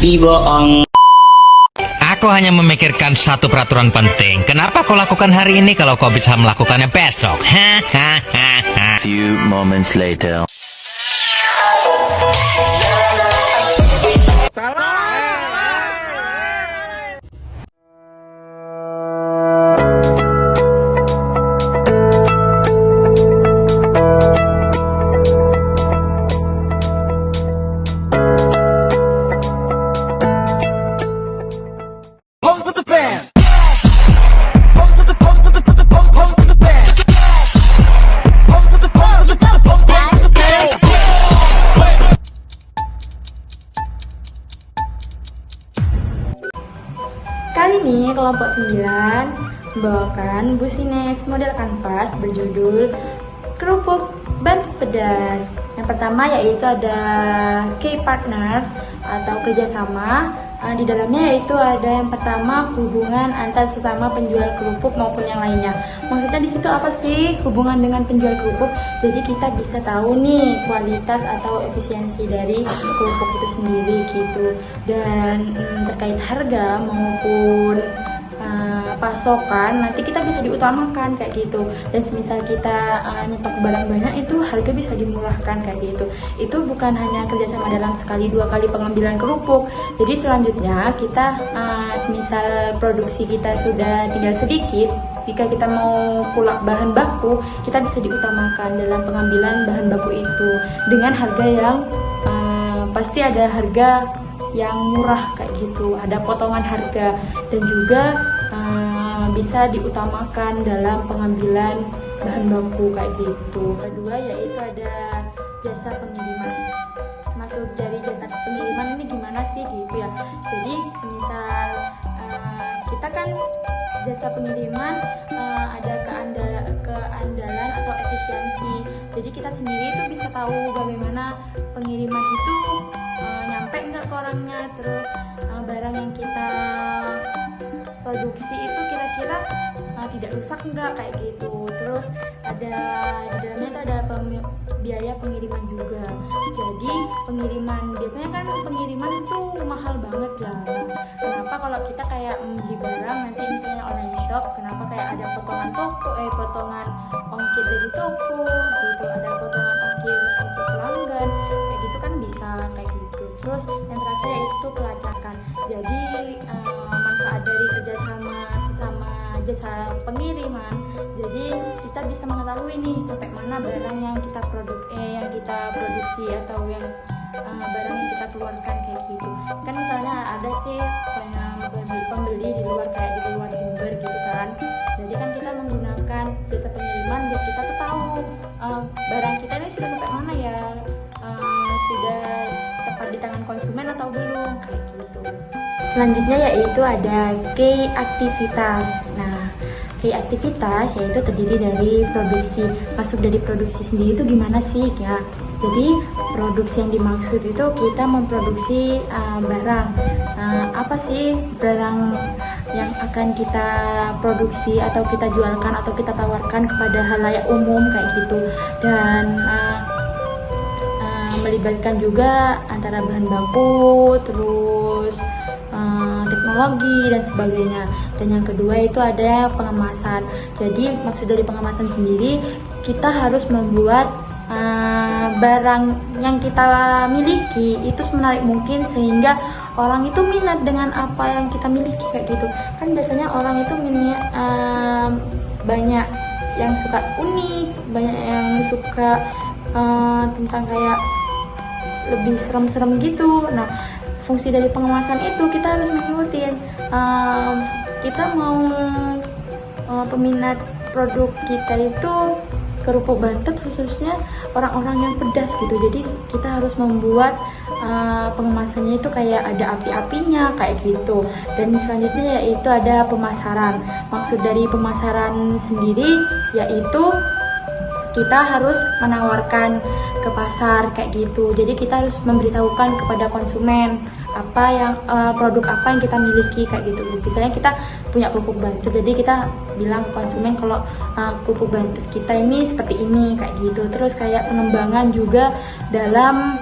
Biboong. Aku hanya memikirkan satu peraturan penting. Kenapa kau lakukan hari ini kalau kau bisa melakukannya besok? Hahaha. Few moments later. Kali ini kelompok 9 membawakan busines model kanvas berjudul Kerupuk Bantut Pedas. Yang pertama yaitu ada key partners atau kerjasama. Di dalamnya yaitu ada yang pertama hubungan antar sesama penjual kerupuk maupun yang lainnya. Maksudnya di situ apa sih hubungan dengan penjual kerupuk? Jadi kita bisa tahu nih kualitas atau efisiensi dari kerupuk itu sendiri gitu. Dan terkait harga maupun pasokan nanti kita bisa diutamakan kayak gitu. Dan semisal kita nyetok barang banyak itu harga bisa dimurahkan kayak gitu. Itu bukan hanya kerjasama dalam sekali dua kali pengambilan kerupuk. Jadi selanjutnya kita semisal produksi kita sudah tinggal sedikit, jika kita mau pulak bahan baku, kita bisa diutamakan dalam pengambilan bahan baku itu dengan harga yang pasti ada harga yang murah kayak gitu, ada potongan harga, dan juga bisa diutamakan dalam pengambilan bahan baku kayak gitu. Kedua yaitu ada jasa pengiriman. Masuk dari jasa pengiriman ini gimana sih gitu ya. Jadi semisal kita kan jasa pengiriman ada keandalan atau efisiensi. Jadi kita sendiri itu bisa tahu bagaimana pengiriman itu nyampe enggak ke orangnya, terus barang yang kita produksi itu kira-kira tidak rusak enggak kayak gitu. Terus ada di dalamnya itu ada biaya pengiriman juga. Jadi pengiriman biasanya kan pengiriman itu mahal banget ya. Kenapa kalau kita kayak beli barang nanti misalnya online shop, kenapa kayak ada potongan potongan ongkir dari toko gitu, ada potongan ongkir untuk pelanggan kayak gitu kan bisa kayak gitu. Terus yang terakhir yaitu pelacakan. Jadi manfaat dari kerjasama sesama jasa pengiriman, jadi kita bisa mengetahui nih sampai mana barang yang kita produksi atau yang barang yang kita keluarkan kayak gitu. Kan misalnya ada sih pembeli di luar kayak di luar Jember gitu kan. Jadi kan kita menggunakan jasa pengiriman biar kita tuh tahu barang kita ini sudah sampai mana ya, sudah tepat di tangan konsumen atau belum kayak gitu. Selanjutnya yaitu ada key aktivitas. Nah, key aktivitas yaitu terdiri dari produksi. Masuk dari produksi sendiri itu gimana sih ya? Jadi produksi yang dimaksud itu kita memproduksi barang. Apa sih barang yang akan kita produksi atau kita jualkan atau kita tawarkan kepada halayak umum kayak gitu. Dan melibatkan juga antara bahan baku, terus teknologi dan sebagainya. Dan yang kedua itu ada pengemasan. Jadi maksud dari pengemasan sendiri, kita harus membuat barang yang kita miliki itu semenarik mungkin sehingga orang itu minat dengan apa yang kita miliki kayak gitu. Kan biasanya orang itu banyak yang suka unik, banyak yang suka tentang kayak lebih serem-serem gitu. Nah, fungsi dari pengemasan itu kita harus mengikuti. Kita mau peminat produk kita itu kerupuk Bantut khususnya orang-orang yang pedas gitu. Jadi kita harus membuat pengemasannya itu kayak ada api-apinya kayak gitu. Dan selanjutnya yaitu ada pemasaran. Maksud dari pemasaran sendiri yaitu kita harus menawarkan ke pasar kayak gitu. Jadi kita harus memberitahukan kepada konsumen apa yang produk apa yang kita miliki kayak gitu. Misalnya kita punya kerupuk Bantut, jadi kita bilang ke konsumen kalau kerupuk Bantut kita ini seperti ini kayak gitu. Terus kayak pengembangan juga dalam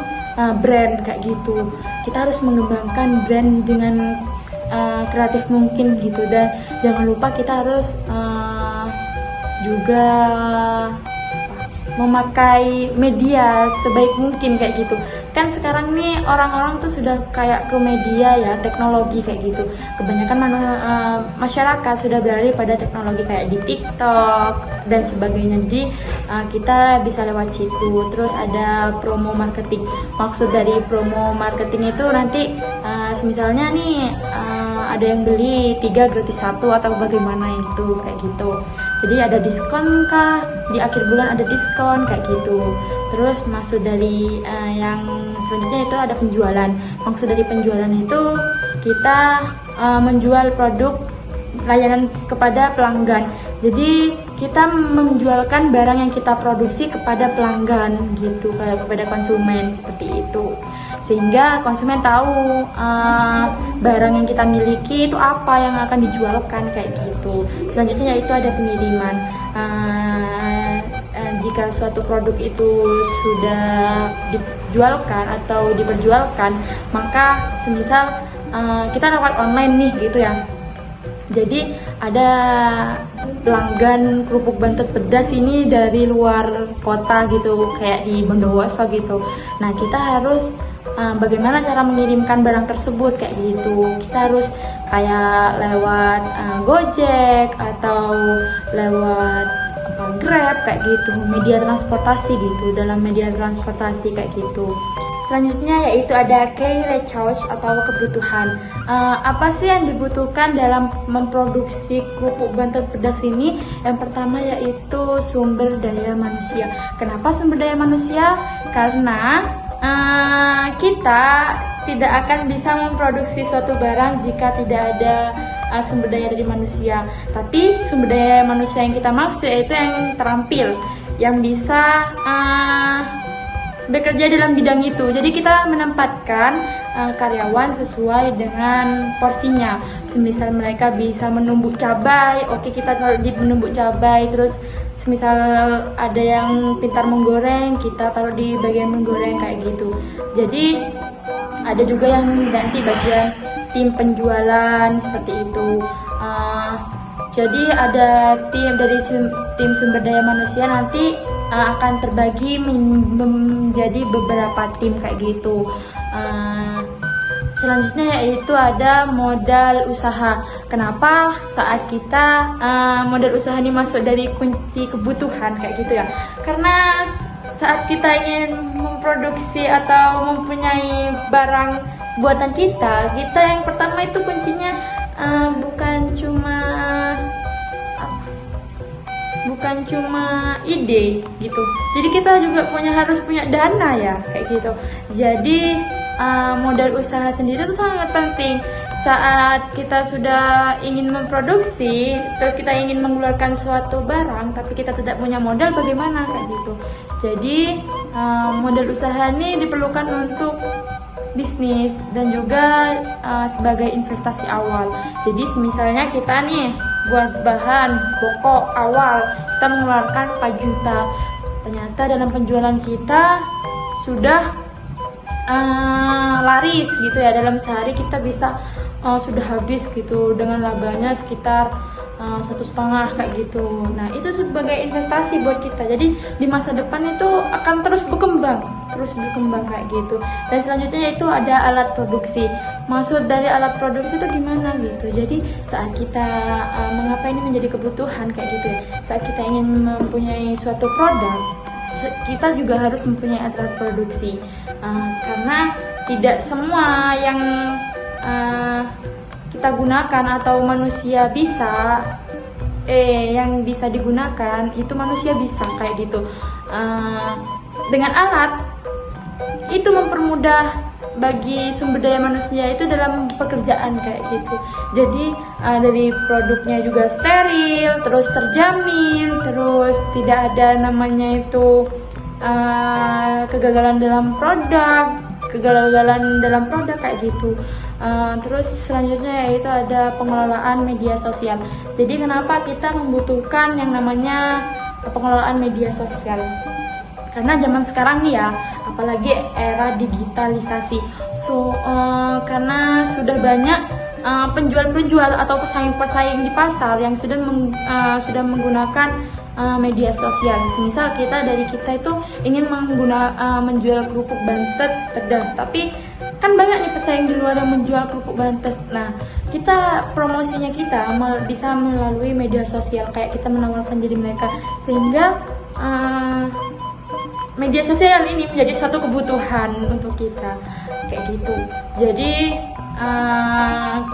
brand kayak gitu. Kita harus mengembangkan brand dengan kreatif mungkin gitu, dan jangan lupa kita harus juga memakai media sebaik mungkin kayak gitu. Kan sekarang nih orang-orang tuh sudah kayak ke media ya, teknologi kayak gitu. Kebanyakan masyarakat sudah beralih pada teknologi kayak di TikTok dan sebagainya. Jadi kita bisa lewat situ. Terus ada promo marketing. Maksud dari promo marketing itu nanti misalnya nih ada yang beli 3 gratis 1 atau bagaimana itu kayak gitu. Jadi ada diskon kah, di akhir bulan ada diskon kayak gitu. Terus maksud dari yang selanjutnya itu ada penjualan. Maksud dari penjualan itu kita menjual produk layanan kepada pelanggan. Jadi kita menjualkan barang yang kita produksi kepada pelanggan gitu, kepada konsumen seperti itu. Sehingga konsumen tahu barang yang kita miliki itu apa yang akan dijualkan kayak gitu. Selanjutnya yaitu ada pengiriman. Jika suatu produk itu sudah dijualkan atau diperjualkan, maka semisal kita lewat online nih gitu ya. Jadi ada pelanggan kerupuk Bantet pedas ini dari luar kota gitu, kayak di Bondowoso gitu. Nah, kita harus bagaimana cara mengirimkan barang tersebut kayak gitu. Kita harus kayak lewat Gojek atau lewat Grab kayak gitu, media transportasi gitu, dalam media transportasi kayak gitu. Selanjutnya yaitu ada key resource atau kebutuhan. Apa sih yang dibutuhkan dalam memproduksi kerupuk Bantet pedas ini? Yang pertama yaitu sumber daya manusia. Kenapa sumber daya manusia? Karena kita tidak akan bisa memproduksi suatu barang jika tidak ada sumber daya dari manusia. Tapi sumber daya manusia yang kita maksud yaitu yang terampil, yang bisa bekerja dalam bidang itu. Jadi kita menempatkan karyawan sesuai dengan porsinya. Semisal mereka bisa menumbuk cabai, oke, kita taruh di menumbuk cabai. Terus semisal ada yang pintar menggoreng, kita taruh di bagian menggoreng kayak gitu. Jadi ada juga yang nanti bagian tim penjualan seperti itu. Jadi ada tim dari tim sumber daya manusia nanti akan terbagi menjadi beberapa tim kayak gitu. Selanjutnya yaitu ada modal usaha. Kenapa saat kita modal usaha ini masuk dari kunci kebutuhan kayak gitu ya? Karena saat kita ingin memproduksi atau mempunyai barang buatan kita yang pertama itu kuncinya bukan cuma ide gitu. Jadi kita juga harus punya dana ya kayak gitu. Jadi modal usaha sendiri itu sangat penting. Saat kita sudah ingin memproduksi, terus kita ingin mengeluarkan suatu barang, tapi kita tidak punya modal, bagaimana kayak gitu. Jadi modal usaha ini diperlukan untuk bisnis dan juga sebagai investasi awal. Jadi misalnya kita nih buat bahan pokok awal kita mengeluarkan 4 juta. Ternyata dalam penjualan kita sudah laris gitu ya, dalam sehari kita bisa sudah habis gitu dengan labanya sekitar 1,5 kayak gitu. Nah, itu sebagai investasi buat kita. Jadi di masa depan itu akan terus berkembang kayak gitu. Dan selanjutnya yaitu ada alat produksi. Maksud dari alat produksi itu gimana gitu. Jadi saat kita mengapa ini menjadi kebutuhan kayak gitu ya. Saat kita ingin mempunyai suatu produk, kita juga harus mempunyai alat produksi. Karena tidak semua yang kita gunakan atau manusia bisa yang bisa digunakan itu manusia bisa kayak gitu. Dengan alat itu mempermudah bagi sumber daya manusia itu dalam pekerjaan kayak gitu. Jadi dari produknya juga steril, terus terjamin, terus tidak ada namanya itu kegagalan dalam produk kayak gitu. Terus selanjutnya yaitu ada pengelolaan media sosial. Jadi kenapa kita membutuhkan yang namanya pengelolaan media sosial? Karena zaman sekarang nih ya, apalagi era digitalisasi. Karena sudah banyak penjual-penjual atau pesaing-pesaing di pasar yang sudah menggunakan media sosial. Misal dari kita itu ingin menjual kerupuk Bantet pedas, tapi kan banyak nih pesaing di luar yang menjual kerupuk Bantet. Nah, promosinya kita bisa melalui media sosial, kayak kita menawarkan jadi mereka, sehingga media sosial ini menjadi suatu kebutuhan untuk kita, kayak gitu. Jadi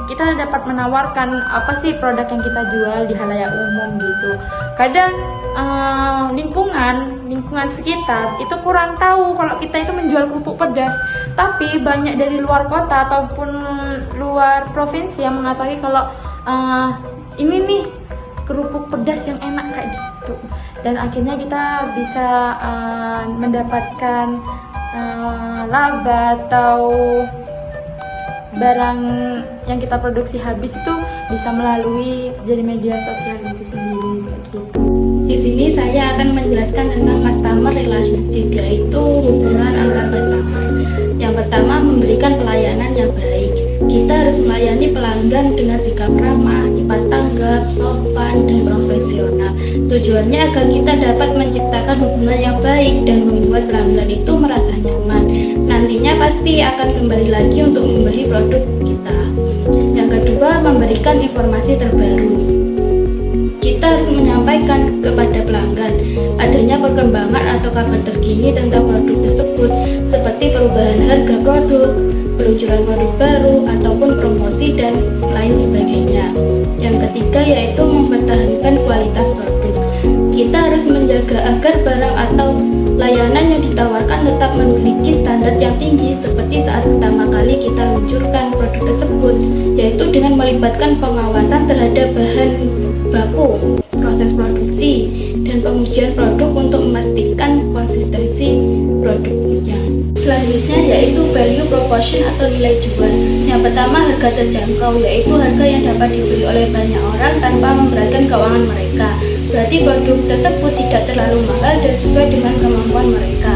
kita dapat menawarkan apa sih produk yang kita jual di halayak umum gitu. Kadang lingkungan sekitar itu kurang tahu kalau kita itu menjual kerupuk pedas, tapi banyak dari luar kota ataupun luar provinsi yang mengatakan kalau ini nih kerupuk pedas yang enak kayak gitu. Dan akhirnya kita bisa mendapatkan laba atau barang yang kita produksi habis itu bisa melalui dari media sosial itu sendiri, kayak gitu. Di sini saya akan menjelaskan tentang customer relationship, yaitu hubungan antar customer. Yang pertama, memberikan pelayanan yang baik. Kita harus melayani pelanggan dengan sikap ramah, cepat tanggap, sopan, dan profesional. Tujuannya agar kita dapat menciptakan hubungan yang baik dan membuat pelanggan itu merasa nyaman. Nantinya pasti akan kembali lagi untuk membeli produk kita. Yang kedua, memberikan informasi terbaru. Kita harus menyampaikan kepada pelanggan adanya perkembangan atau kabar terkini tentang produk tersebut, seperti perubahan harga produk, peluncuran produk baru, ataupun promosi dan lain sebagainya. Yang ketiga yaitu mempertahankan kualitas produk. Kita harus menjaga agar barang atau layanan yang ditawarkan tetap memiliki standar yang tinggi, seperti saat pertama kali kita luncurkan produk tersebut, yaitu dengan melibatkan pengawasan terhadap bahan baku, proses produksi, dan pengujian produk untuk memastikan konsistensi produknya. Selanjutnya yaitu value proposition atau nilai jual. Yang pertama, harga terjangkau, yaitu harga yang dapat dibeli oleh banyak orang tanpa memberatkan keuangan mereka. Berarti produk tersebut tidak terlalu mahal dan sesuai dengan kemampuan mereka.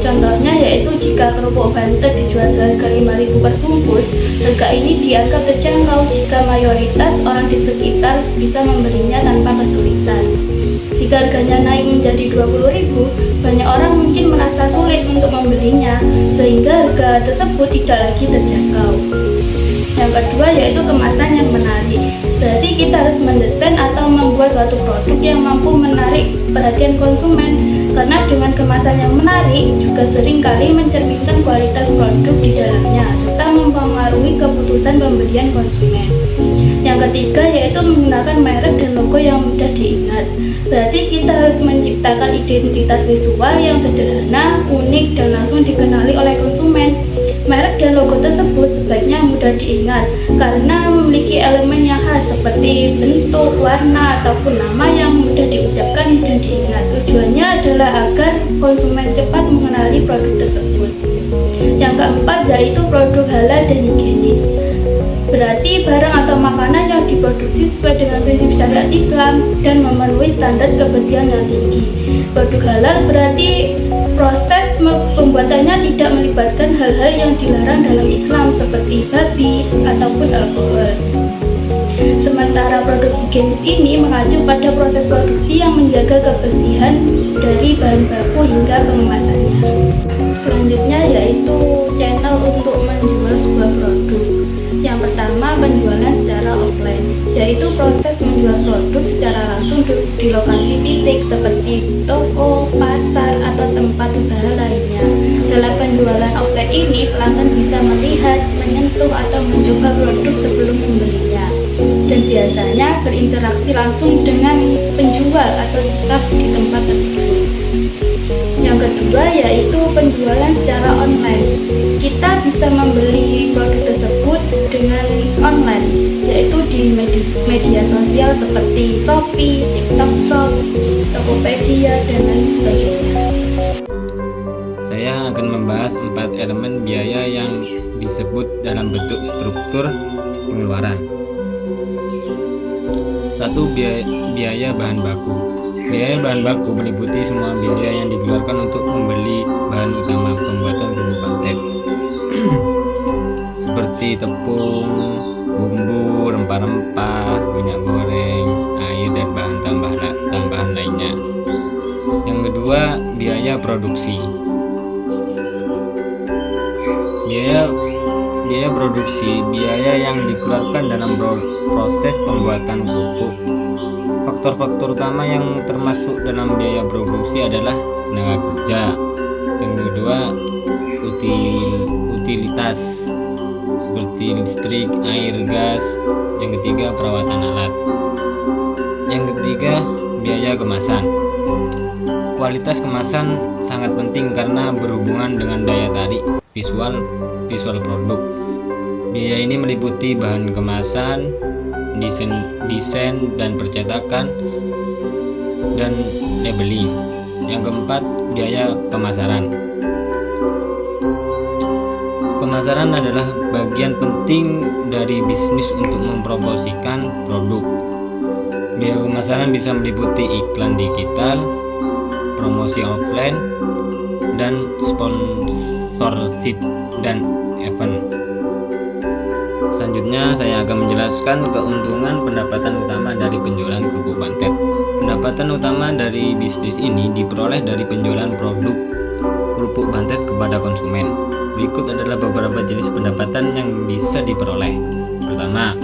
Contohnya yaitu jika kerupuk Bantet dijual seharga 5.000 per bungkus, harga ini dianggap terjangkau jika mayoritas orang di sekitar bisa membelinya tanpa kesulitan. Jika harganya naik menjadi 20.000, banyak orang mungkin merasa sulit untuk membelinya, sehingga harga tersebut tidak lagi terjangkau. Yang kedua yaitu kemasan yang menarik. Berarti kita harus mendesain atau membuat suatu produk yang mampu menarik perhatian konsumen, karena dengan kemasan yang menarik juga seringkali mencerminkan kualitas produk di dalamnya serta mempengaruhi keputusan pembelian konsumen. Yang ketiga yaitu menggunakan merek dan logo yang mudah diingat. Berarti kita harus menciptakan identitas visual yang sederhana, unik, dan langsung dikenali oleh konsumen. Merek dan logo tersebut sebaiknya mudah diingat karena memiliki elemen yang khas seperti bentuk, warna, ataupun nama yang mudah diucapkan dan diingat. Tujuannya adalah agar konsumen cepat mengenali produk tersebut. Yang keempat yaitu produk halal dan higienis. Berarti barang atau makanan yang diproduksi sesuai dengan prinsip syariat Islam dan memenuhi standar kebersihan yang tinggi. Produk halal berarti proses pembuatannya tidak melibatkan hal-hal yang dilarang dalam Islam seperti babi ataupun alkohol. Sementara produk higienis ini mengacu pada proses produksi yang menjaga kebersihan dari bahan baku hingga pengemasannya. Selanjutnya yaitu channel untuk menjual sebuah produk. Yang pertama, penjualan secara offline, yaitu proses menjual produk secara langsung di lokasi fisik seperti toko, pasar, atau tempat usaha lainnya. Dalam penjualan offline ini, pelanggan bisa melihat, menyentuh, atau mencoba produk sebelum membelinya, dan biasanya berinteraksi langsung dengan penjual atau staf di tempat tersebut. Yang kedua yaitu penjualan secara online. Kita bisa membeli produk tersebut dengan online, yaitu di media sosial seperti Shopee, TikTok Shop, Tokopedia, dan lain sebagainya. Saya akan membahas 4 elemen biaya yang disebut dalam bentuk struktur pengeluaran. 1. Biaya bahan baku. Biaya bahan baku meliputi semua biaya yang dikeluarkan untuk membeli bahan utama pembuatan kerupuk pantet seperti tepung, bumbu, rempah-rempah, minyak goreng, air, dan bahan tambahan lainnya. Yang kedua, biaya produksi. Biaya produksi, biaya yang dikeluarkan dalam proses pembuatan kerupuk. Faktor-faktor utama yang termasuk dalam biaya produksi adalah tenaga kerja. Yang kedua, utilitas seperti listrik, air, gas. Yang ketiga, perawatan alat. Yang ketiga, biaya kemasan. Kualitas kemasan sangat penting karena berhubungan dengan daya tarik visual produk. Biaya ini meliputi bahan kemasan, desain dan percetakan, dan labeling. Yang keempat, biaya pemasaran. Pemasaran adalah bagian penting dari bisnis untuk mempromosikan produk. Biaya pemasaran bisa meliputi iklan digital, promosi offline, dan sponsorship dan event. Selanjutnya saya akan menjelaskan keuntungan pendapatan utama dari penjualan kerupuk pantet. Pendapatan utama dari bisnis ini diperoleh dari penjualan produk kerupuk pantet kepada konsumen. Berikut adalah beberapa jenis pendapatan yang bisa diperoleh. Pertama,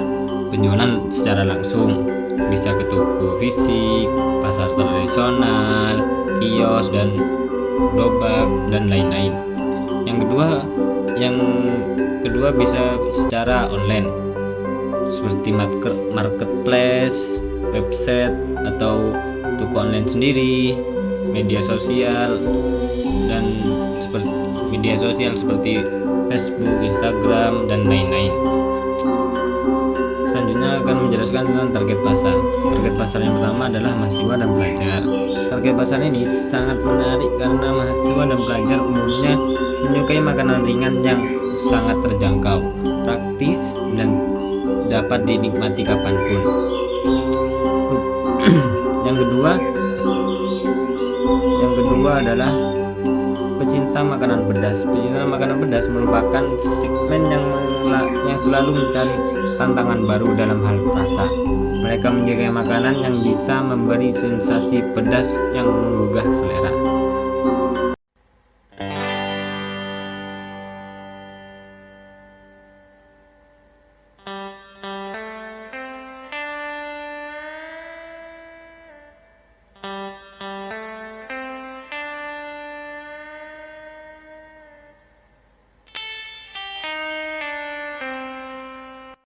penjualan secara langsung, bisa ke toko fisik, pasar tradisional, kios, dan gerobak, dan lain-lain. Yang kedua bisa secara online, seperti marketplace, website, atau toko online sendiri, media sosial seperti Facebook, Instagram, dan lain-lain. Selanjutnya akan menjelaskan tentang target pasar. Target pasar yang pertama adalah mahasiswa dan pelajar. Target pasar ini sangat menarik karena mahasiswa dan pelajar umumnya menyukai makanan ringan yang sangat terjangkau, praktis, dan dapat dinikmati kapanpun. Yang kedua adalah pecinta makanan pedas. Pecinta makanan pedas merupakan segmen yang selalu mencari tantangan baru dalam hal rasa. Mereka menyukai makanan yang bisa memberi sensasi pedas yang menggugah selera.